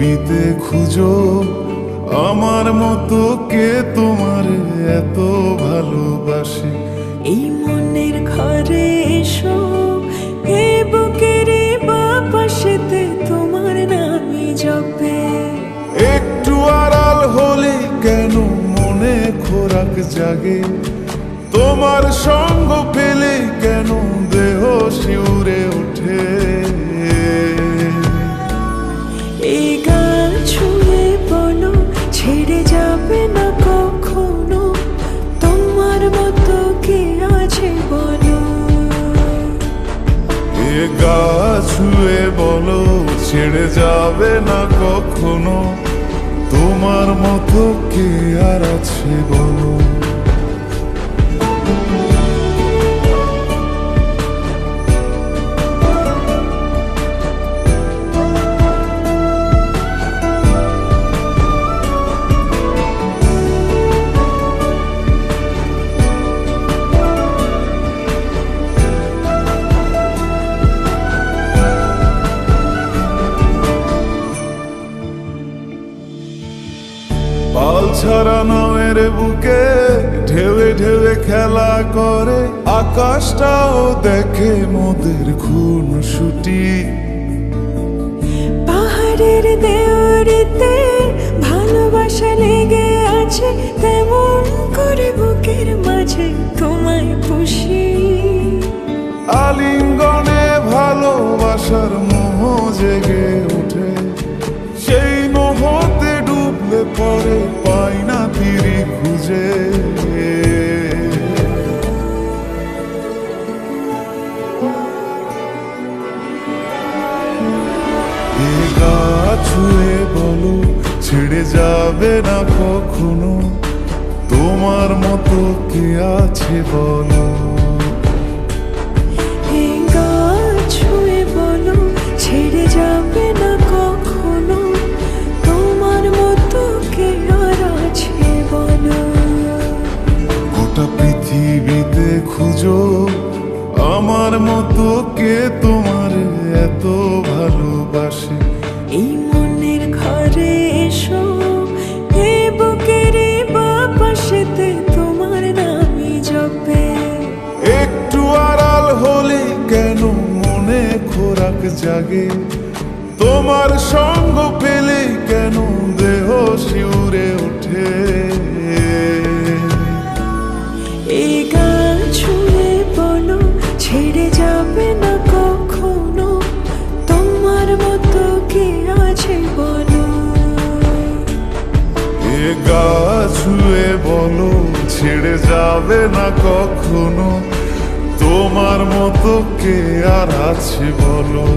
পৃথিবীতে খুঁজো আমার মতো কে তোমার এত ভালোবাসে। এই মনের ঘরে এসো, এ বুকের বাপাশেতে তোমার নামই জপে। একটু আড়াল হলে কেন মনে খোরাক জাগে, তোমার সঙ্গ পেলে কেন দেহ শিউরে ওঠে। এই গান ছুঁয়ে বলো ছেড়ে যাবে না কখনো, তোমার মতো কে আছে বলো। এ গা ছুঁয়ে বলো ছেড়ে যাবে না কখনো, তোমার মতো কে আর আছে বলো। পাল ছাড়া নামের বুকে ঢেউে ঢেউে খেলা করে, আকাশটাও দেখে মোদের খুন ছুটি। পাহাড়ের দেওয়ারিতে ভালোবাসা লেগে আছে, তেমন করে বুকের মাঝে তোমায় পুষি। আলিঙ্গনে ভালোবাসার মোহ জেগে ওঠে, সেই মোহতে ডুবলে পরে পাই না তীরে খুঁজে। এ গা ছুঁয়ে বলো ছেড়ে যাবে না কখনো, তোমার মতো কে আছে বলো। এই গান ছুঁয়ে বলো ছেড়ে যাবে না কখনো, তোমার মতো কে আর আছে বলো। গোটা পৃথিবীতে খুঁজো আমার মতো কে তোমার এত ভালোবাসে। এই মনের ঘরে এসো, এ বুকের বাপাশেতে তোমার নামই জপে। একটু আড়াল হলে কেন মনে খোরাক জাগে, তোমার সঙ্গ পেলে কেন দেহ শিউরে ওঠে। এই গান ছুঁয়ে বলো ছেড়ে যাবে না কখনো, তোমার মতো কে আছে বলো। এ গা ছুঁয়ে বলো ছেড়ে যাবে না কখনো, তোমার মতো কে আর আছে বলো।